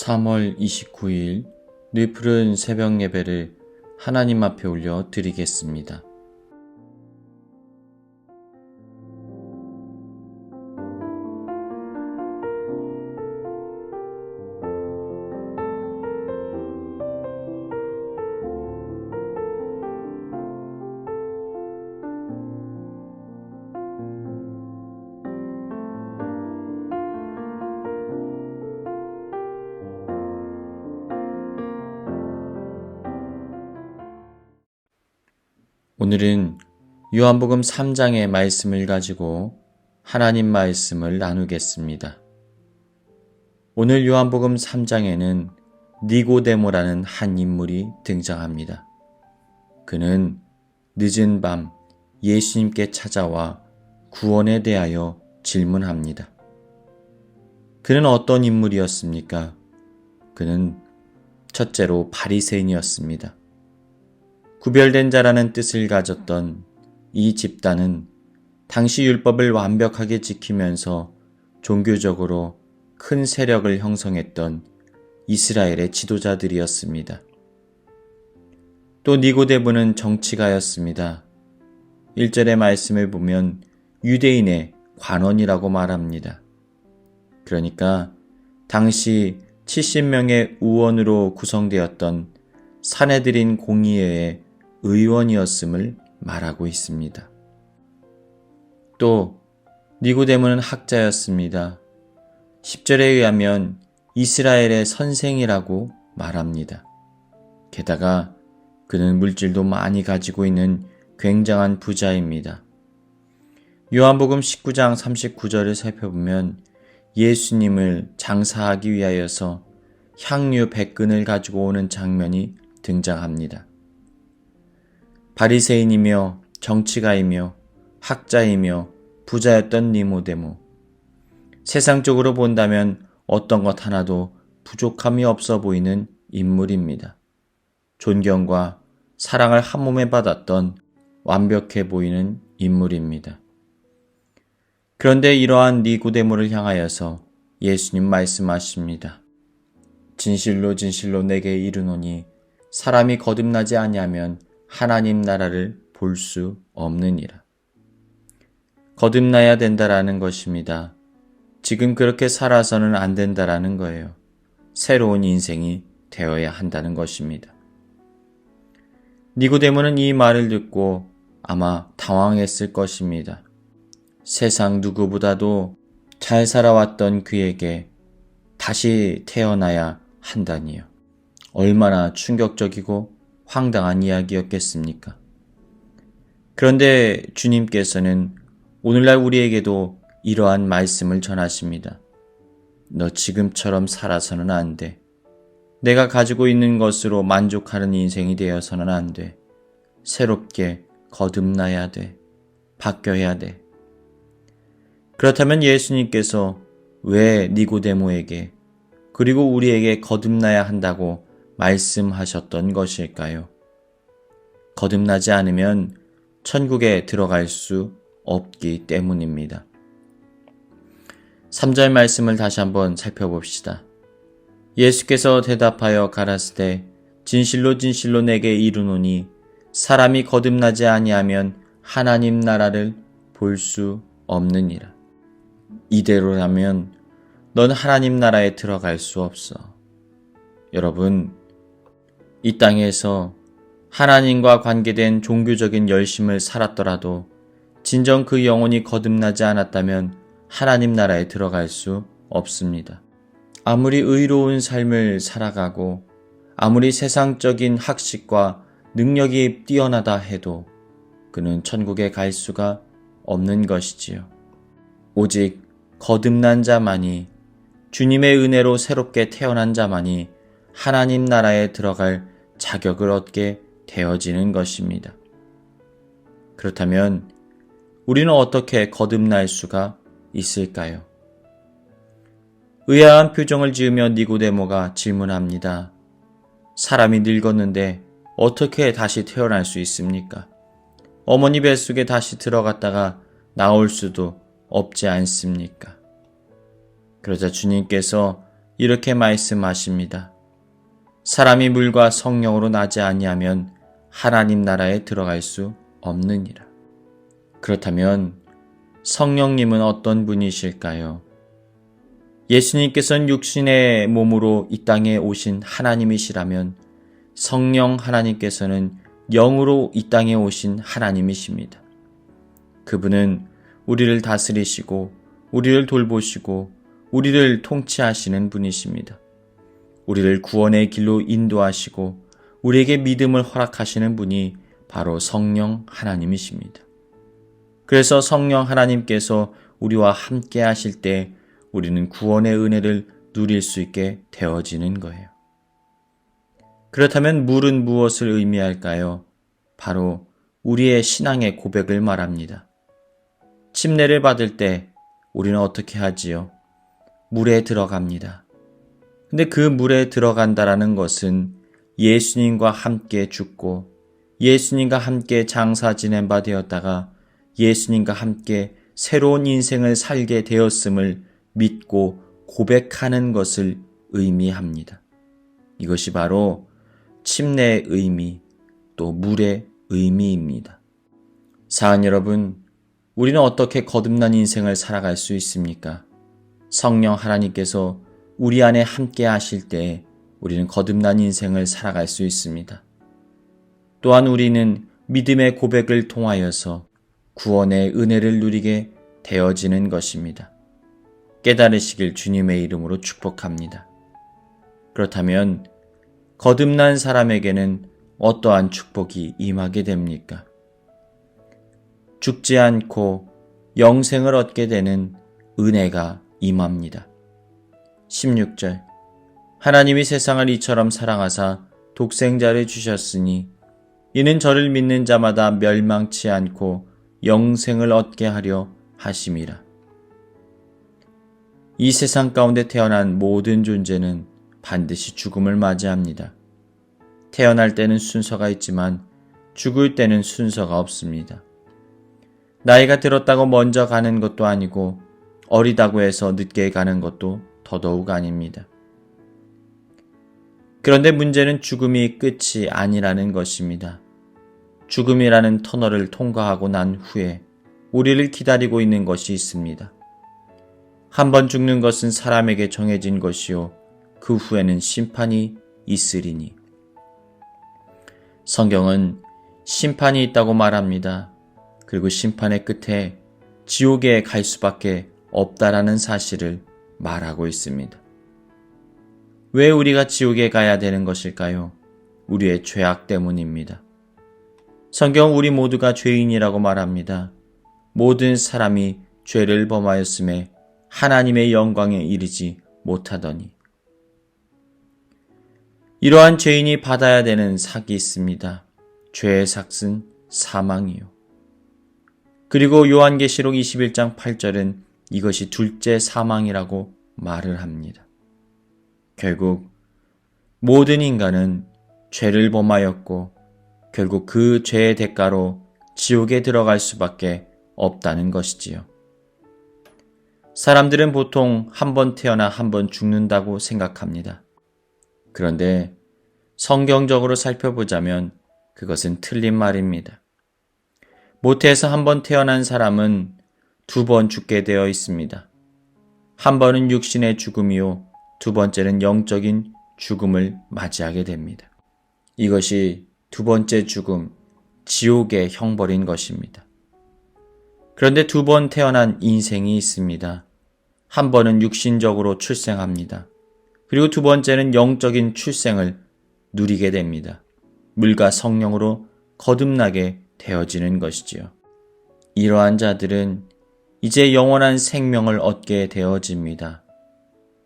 (3월 29일) 뇌푸른 새벽 예배를 하나님 앞에 올려 드리겠습니다. 오늘은 요한복음 3장의 말씀을 가지고 하나님 말씀을 나누겠습니다. 오늘 요한복음 3장에는 니고데모라는 한 인물이 등장합니다. 그는 늦은 밤 예수님께 찾아와 구원에 대하여 질문합니다. 그는 어떤 인물이었습니까? 그는 첫째로 바리새인이었습니다. 구별된 자라는 뜻을 가졌던 이 집단은 당시 율법을 완벽하게 지키면서 종교적으로 큰 세력을 형성했던 이스라엘의 지도자들이었습니다. 또 니고데모는 정치가였습니다. 1절의 말씀을 보면 유대인의 관원이라고 말합니다. 그러니까 당시 70명의 의원으로 구성되었던 사내들인 공의회의 의원이었음을 말하고 있습니다. 또 니고데모는 학자였습니다. 10절에 의하면 이스라엘의 선생이라고 말합니다. 게다가 그는 물질도 많이 가지고 있는 굉장한 부자입니다. 요한복음 19장 39절을 살펴보면 예수님을 장사하기 위하여서 향유 100근을 가지고 오는 장면이 등장합니다. 바리새인이며 정치가이며 학자이며 부자였던 니고데모. 세상적으로 본다면 어떤 것 하나도 부족함이 없어 보이는 인물입니다. 존경과 사랑을 한 몸에 받았던 완벽해 보이는 인물입니다. 그런데 이러한 니고데모를 향하여서 예수님 말씀하십니다. 진실로 진실로 내게 이르노니 사람이 거듭나지 아니하면 하나님 나라를 볼 수 없느니라. 거듭나야 된다라는 것입니다. 지금 그렇게 살아서는 안 된다라는 거예요. 새로운 인생이 되어야 한다는 것입니다. 니고데모는 이 말을 듣고 아마 당황했을 것입니다. 세상 누구보다도 잘 살아왔던 그에게 다시 태어나야 한다니요. 얼마나 충격적이고 황당한 이야기였겠습니까? 그런데 주님께서는 오늘날 우리에게도 이러한 말씀을 전하십니다. 너 지금처럼 살아서는 안 돼. 내가 가지고 있는 것으로 만족하는 인생이 되어서는 안 돼. 새롭게 거듭나야 돼. 바뀌어야 돼. 그렇다면 예수님께서 왜 니고데모에게 그리고 우리에게 거듭나야 한다고 말씀하셨던 것일까요? 거듭나지 않으면 천국에 들어갈 수 없기 때문입니다. 3절 말씀을 다시 한번 살펴봅시다. 예수께서 대답하여 가라사대 진실로 진실로 내게 이르노니 사람이 거듭나지 아니하면 하나님 나라를 볼 수 없느니라. 이대로라면 넌 하나님 나라에 들어갈 수 없어. 여러분, 이 땅에서 하나님과 관계된 종교적인 열심을 살았더라도 진정 그 영혼이 거듭나지 않았다면 하나님 나라에 들어갈 수 없습니다. 아무리 의로운 삶을 살아가고 아무리 세상적인 학식과 능력이 뛰어나다 해도 그는 천국에 갈 수가 없는 것이지요. 오직 거듭난 자만이, 주님의 은혜로 새롭게 태어난 자만이 하나님 나라에 들어갈 자격을 얻게 되어지는 것입니다. 그렇다면 우리는 어떻게 거듭날 수가 있을까요? 의아한 표정을 지으며 니고데모가 질문합니다. 사람이 늙었는데 어떻게 다시 태어날 수 있습니까? 어머니 뱃속에 다시 들어갔다가 나올 수도 없지 않습니까? 그러자 주님께서 이렇게 말씀하십니다. 사람이 물과 성령으로 나지 아니하면 하나님 나라에 들어갈 수 없느니라. 그렇다면 성령님은 어떤 분이실까요? 예수님께서는 육신의 몸으로 이 땅에 오신 하나님이시라면 성령 하나님께서는 영으로 이 땅에 오신 하나님이십니다. 그분은 우리를 다스리시고 우리를 돌보시고 우리를 통치하시는 분이십니다. 우리를 구원의 길로 인도하시고 우리에게 믿음을 허락하시는 분이 바로 성령 하나님이십니다. 그래서 성령 하나님께서 우리와 함께 하실 때 우리는 구원의 은혜를 누릴 수 있게 되어지는 거예요. 그렇다면 물은 무엇을 의미할까요? 바로 우리의 신앙의 고백을 말합니다. 침례를 받을 때 우리는 어떻게 하지요? 물에 들어갑니다. 근데 그 물에 들어간다라는 것은 예수님과 함께 죽고 예수님과 함께 장사 지낸 바 되었다가 예수님과 함께 새로운 인생을 살게 되었음을 믿고 고백하는 것을 의미합니다. 이것이 바로 침례의 의미, 또 물의 의미입니다. 사랑 여러분, 우리는 어떻게 거듭난 인생을 살아갈 수 있습니까? 성령 하나님께서 우리 안에 함께 하실 때 우리는 거듭난 인생을 살아갈 수 있습니다. 또한 우리는 믿음의 고백을 통하여서 구원의 은혜를 누리게 되어지는 것입니다. 깨달으시길 주님의 이름으로 축복합니다. 그렇다면 거듭난 사람에게는 어떠한 축복이 임하게 됩니까? 죽지 않고 영생을 얻게 되는 은혜가 임합니다. 16절 하나님이 세상을 이처럼 사랑하사 독생자를 주셨으니 이는 저를 믿는 자마다 멸망치 않고 영생을 얻게 하려 하심이라. 이 세상 가운데 태어난 모든 존재는 반드시 죽음을 맞이합니다. 태어날 때는 순서가 있지만 죽을 때는 순서가 없습니다. 나이가 들었다고 먼저 가는 것도 아니고 어리다고 해서 늦게 가는 것도 더더욱 아닙니다. 그런데 문제는 죽음이 끝이 아니라는 것입니다. 죽음이라는 터널을 통과하고 난 후에 우리를 기다리고 있는 것이 있습니다. 한 번 죽는 것은 사람에게 정해진 것이요 그 후에는 심판이 있으리니. 성경은 심판이 있다고 말합니다. 그리고 심판의 끝에 지옥에 갈 수밖에 없다라는 사실을 말하고 있습니다. 왜 우리가 지옥에 가야 되는 것일까요? 우리의 죄악 때문입니다. 성경은 우리 모두가 죄인이라고 말합니다. 모든 사람이 죄를 범하였음에 하나님의 영광에 이르지 못하더니. 이러한 죄인이 받아야 되는 삭이 있습니다. 죄의 삭은 사망이요. 그리고 요한계시록 21장 8절은 이것이 둘째 사망이라고 말을 합니다. 결국 모든 인간은 죄를 범하였고 결국 그 죄의 대가로 지옥에 들어갈 수밖에 없다는 것이지요. 사람들은 보통 한 번 태어나 한 번 죽는다고 생각합니다. 그런데 성경적으로 살펴보자면 그것은 틀린 말입니다. 모태에서 한 번 태어난 사람은 두 번 죽게 되어 있습니다. 한 번은 육신의 죽음이요, 두 번째는 영적인 죽음을 맞이하게 됩니다. 이것이 두 번째 죽음, 지옥의 형벌인 것입니다. 그런데 두 번 태어난 인생이 있습니다. 한 번은 육신적으로 출생합니다. 그리고 두 번째는 영적인 출생을 누리게 됩니다. 물과 성령으로 거듭나게 되어지는 것이지요. 이러한 자들은 이제 영원한 생명을 얻게 되어집니다.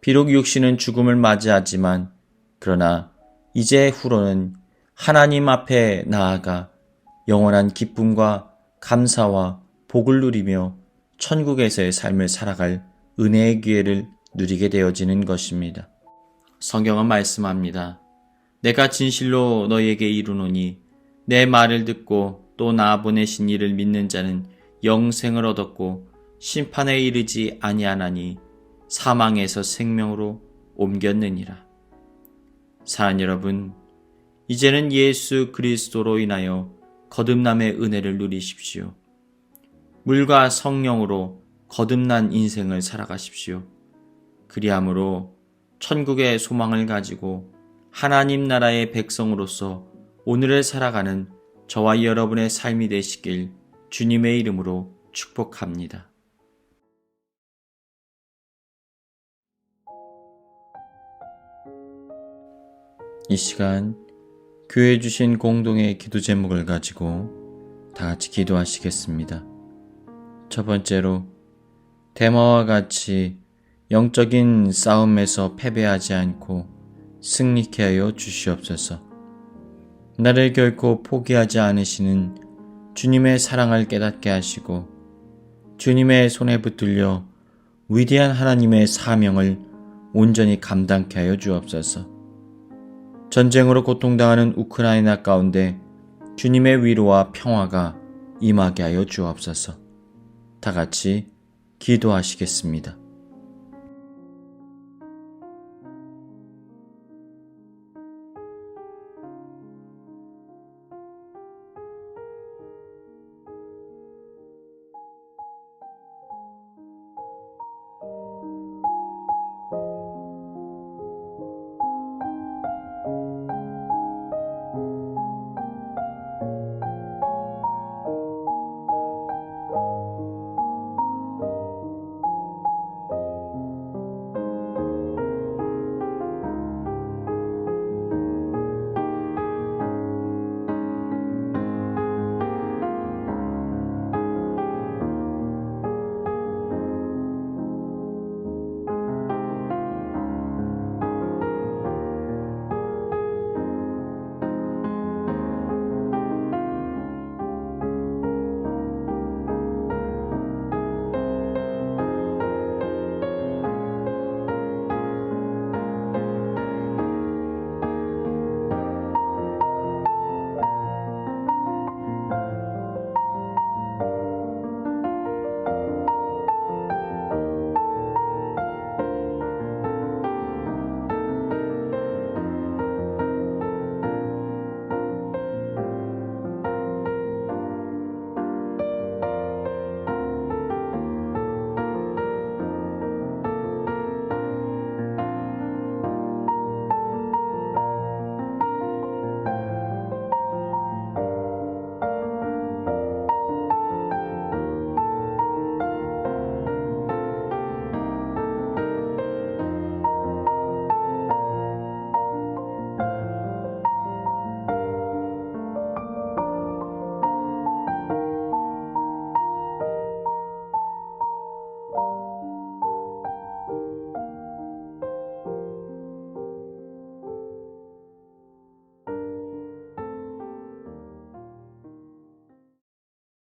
비록 육신은 죽음을 맞이하지만 그러나 이제 후로는 하나님 앞에 나아가 영원한 기쁨과 감사와 복을 누리며 천국에서의 삶을 살아갈 은혜의 기회를 누리게 되어지는 것입니다. 성경은 말씀합니다. 내가 진실로 너희에게 이르노니 내 말을 듣고 또 나 보내신 이를 믿는 자는 영생을 얻었고 심판에 이르지 아니하나니 사망에서 생명으로 옮겼느니라. 사랑하는 여러분, 이제는 예수 그리스도로 인하여 거듭남의 은혜를 누리십시오. 물과 성령으로 거듭난 인생을 살아가십시오. 그리함으로 천국의 소망을 가지고 하나님 나라의 백성으로서 오늘을 살아가는 저와 여러분의 삶이 되시길 주님의 이름으로 축복합니다. 이 시간 교회 주신 공동의 기도 제목을 가지고 다 같이 기도하시겠습니다. 첫 번째로, 대마와 같이 영적인 싸움에서 패배하지 않고 승리케 하여 주시옵소서. 나를 결코 포기하지 않으시는 주님의 사랑을 깨닫게 하시고 주님의 손에 붙들려 위대한 하나님의 사명을 온전히 감당케 하여 주옵소서. 전쟁으로 고통당하는 우크라이나 가운데 주님의 위로와 평화가 임하게 하여 주옵소서. 다 같이 기도하시겠습니다.